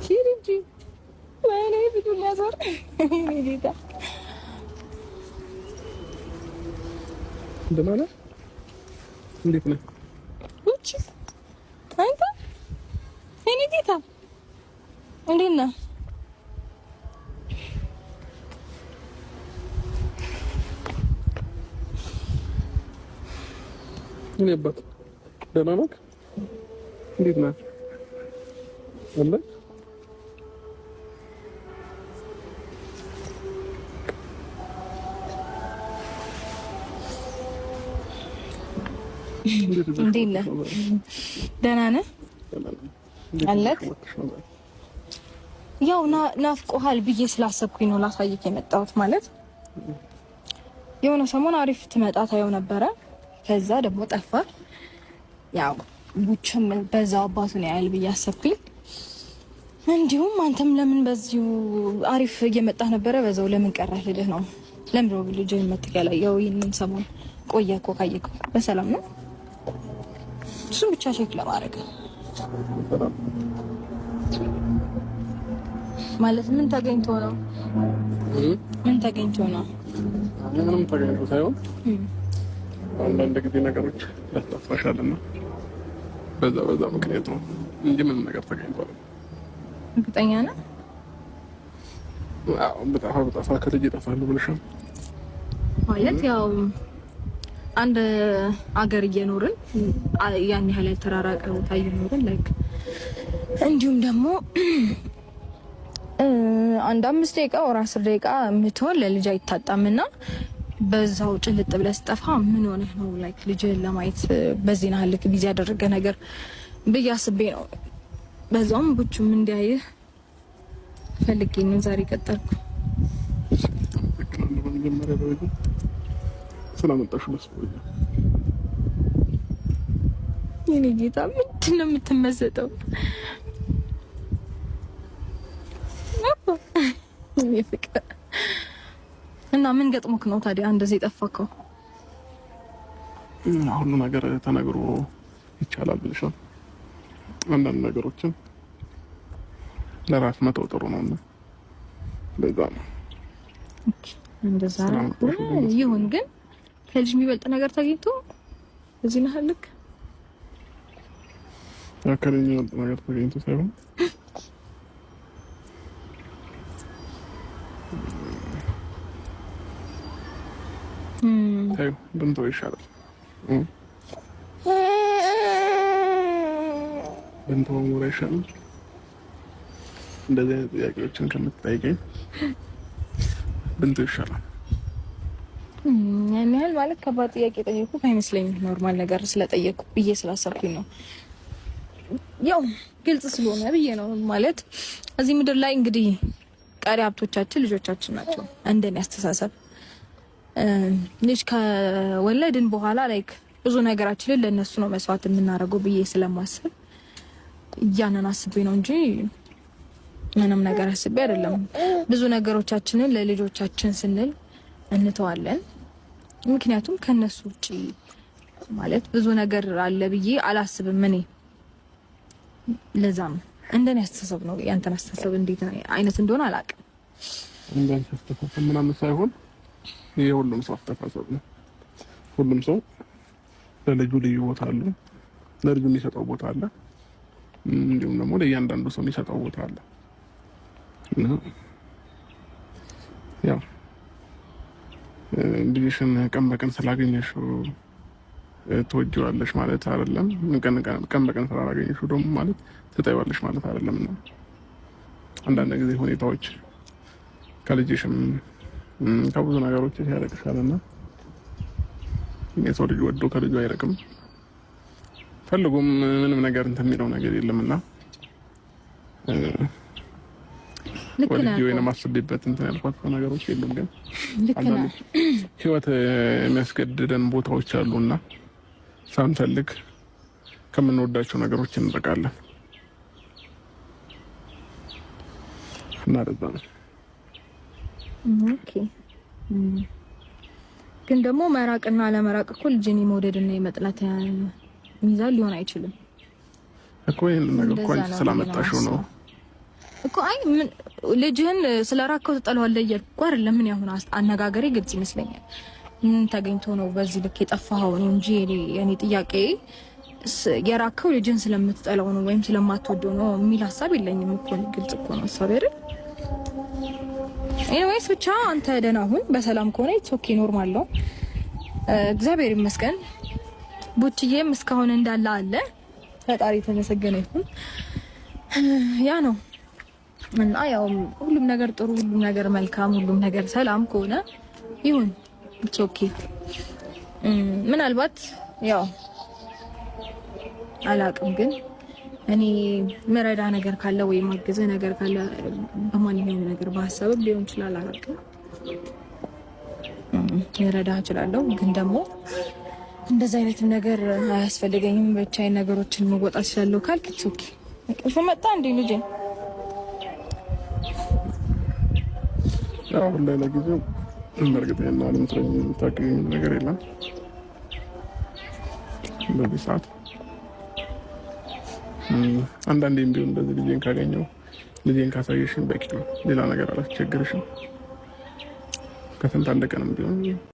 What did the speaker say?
ሂጂ ወይኔ ቪዲዮ ያዘር ጌታ እንደማለ እንዴት ነህ? ውጭ አንተ እኔ ጌታ እንዴት ነህ? እኔ አባት ደህና ነህ? እንዴት ነህ? አለ እንዴት ነህ? ደህና ነህ? አለክ? ያው ናፍቆሃል ብዬ ስላሰብኩኝ ነው ላሳይክ የመጣሁት። ማለት የሆነ ሰሞን አሪፍ ትመጣ ታየው ነበረ፣ ከዛ ደግሞ ጠፋ። ያው ቡችም በዛው አባቱን ያያል ብዬ አሰብኩኝ። እንዲሁም አንተም ለምን በዚሁ አሪፍ እየመጣህ ነበረ፣ በዛው ለምን ቀረህ ልልህ ነው። ለምን ነው ልጅ መጥተህ ያላየው? ይሄንን ሰሞን ቆየህ እኮ ካየከው በሰላም ነው? እሱን ብቻ ቼክ ለማድረግ ማለት ምን ተገኝቶ ነው? ምን ተገኝቶ ነው? ምንም ተገኝቶ ሳይሆን አንዳንድ ጊዜ ነገሮች ያስጠፋሻልና በዛ ምክንያት ነው እንጂ ምንም ነገር ተገኝቶ አይደለም። እርግጠኛ ነህ? አዎ በጣፋ ከልጅ ይጠፋሉ ብለሻል ማለት ያው አንድ አገር እየኖርን ያን ያህል ተራራቀ ቦታ እየኖርን ላይክ እንዲሁም ደግሞ አንድ 5 ደቂቃ ወር 10 ደቂቃ ምትሆን ለልጅ አይታጣምና በዛው ጭልጥ ብለህ ስጠፋ ምን ሆነህ ነው ላይክ ልጅህን ለማየት በዚህ ነው ልክ ቢዚ ያደረገ ነገር ብዬ አስቤ ነው። በዛውም ቡቹም እንዲያይህ ፈልጌ ነው ዛሬ ቀጠርኩ። ስለመጣሽ መስሎኝ የኔ ጌታ ምንድን ነው የምትመሰጠው? ፍቅር እና ምን ገጥሞክ ነው ታዲያ እንደዚህ ጠፋከው? ሁሉ ነገር ተነግሮ ይቻላል ብለሽ ነው። አንዳንድ ነገሮችን ለራስ መተው ጥሩ ነውና በዛ ነው። ኦኬ እንደዛ ይሁን። ግን ከልጅ የሚበልጥ ነገር ተገኝቶ እዚህ ነህ ልክ ከልጅ የሚበልጥ ነገር ተገኝቶ ሳይሆን ታዩ ብንተው ይሻላል። ብንተው ሞራ ይሻላል። እንደዚህ አይነት ጥያቄዎችን ከምትጠይቀኝ ብንተው ይሻላል። ያን ያህል ማለት ከባድ ጥያቄ ጠየቁት አይመስለኝም። ኖርማል ነገር ስለጠየቁ ብዬ ስላሰብኩኝ ነው። ያው ግልጽ ስለሆነ ብዬ ነው። ማለት እዚህ ምድር ላይ እንግዲህ ቀሪ ሀብቶቻችን ልጆቻችን ናቸው። እንደኔ አስተሳሰብ ልጅ ከወለድን በኋላ ላይክ ብዙ ነገራችንን ለነሱ ነው መስዋዕት የምናደርገው ብዬ ስለማስብ ያንን አስቤ ነው እንጂ ምንም ነገር አስቤ አይደለም። ብዙ ነገሮቻችንን ለልጆቻችን ስንል እንተዋለን። ምክንያቱም ከነሱ ውጪ ማለት ብዙ ነገር አለ ብዬ አላስብም እኔ። ለዛ ነው እንደኔ አስተሳሰብ ነው። ያንተን አስተሳሰብ እንዴት አይነት እንደሆነ አላውቅም። እንደኔ አስተሳሰብ ምናምን ሳይሆን የሁሉም ሰው አስተሳሰብ ነው። ሁሉም ሰው ለልጁ ልዩ ቦታ አለው። ለልጁ የሚሰጠው ቦታ አለ። እንዲሁም ደግሞ ለእያንዳንዱ ሰው የሚሰጠው ቦታ አለ። ያው ልጅሽን ቀን በቀን ስላገኘሽው ትወጂዋለሽ ማለት አይደለም። ቀን በቀን ስላላገኘሽው ደግሞ ማለት ትጠይዋለሽ ማለት አይደለም። እና አንዳንድ ጊዜ ሁኔታዎች ከልጅሽም ከብዙ ነገሮች ያረቅሻልና የሰው ልጅ ወዶ ከልጁ አይረቅም። ፈልጎም ምንም ነገር እንትን የሚለው ነገር የለምና ወልጅ ወይና ማስደበት እንትን ያልኳት ነገሮች የሉም። ግን አንዳንድ ህይወት የሚያስገድደን ቦታዎች አሉና ሳንፈልግ ከምንወዳቸው ነገሮች እንርቃለን እና ለዛ ነው። ኦኬ ግን ደግሞ መራቅና አለመራቅ እኮ ልጅን የመውደድና የመጥላት ሚዛን ሊሆን አይችልም እኮ። ይሄን ነገር እኮ አንቺ ስላመጣሽው ነው እኮ አይ ምን ልጅህን ስለራከው ተጠለዋለህ እያልኩ አይደለም። ምን ያሁን አነጋገሬ ግልጽ ይመስለኛል። ምን ተገኝቶ ነው በዚህ ልክ የጠፋኸው ነው እንጂ የኔ ጥያቄ የራከው ልጅህን ስለምትጠላው ነው ወይም ስለማትወደው ነው የሚል ሀሳብ የለኝም እኮ። ግልጽ እኮ ነው ሀሳብ አይደል? ኤኒዌይስ ብቻ አንተ ደህና ሁን። በሰላም ከሆነ ኢትስ ኦኬ ኖርማል ነው። እግዚአብሔር ይመስገን። ቡችዬም እስካሁን እንዳለ አለ። ፈጣሪ የተመሰገነ ይሁን። ያ ነው እና ያው ሁሉም ነገር ጥሩ፣ ሁሉም ነገር መልካም፣ ሁሉም ነገር ሰላም ከሆነ ይሁን ኢትስ ኦኬ። ምናልባት ያው አላቅም ግን እኔ መረዳ ነገር ካለ ወይ ማገዘ ነገር ካለ በማንኛውም ነገር በሀሳብ ሊሆን ይችላል፣ አላቅም መረዳ እችላለሁ። ግን ደግሞ እንደዛ አይነት ነገር አያስፈልገኝም፣ ብቻዬን ነገሮችን መወጣት እችላለሁ ካልክ ኢትስ ኦኬ። እንቅልፍ መጣ እንዴ ልጄ? ያው ለጊዜው በእርግጠኛ የምታገኝ ነገር የለም በዚህ ሰዓት። አንዳንዴም ቢሆን እንደዚህ ልጄን ካገኘው ልጄን ካሳየሽን በቂ ነው። ሌላ ነገር አላስቸግርሽም። ከስንት አንድ ቀንም ቢሆን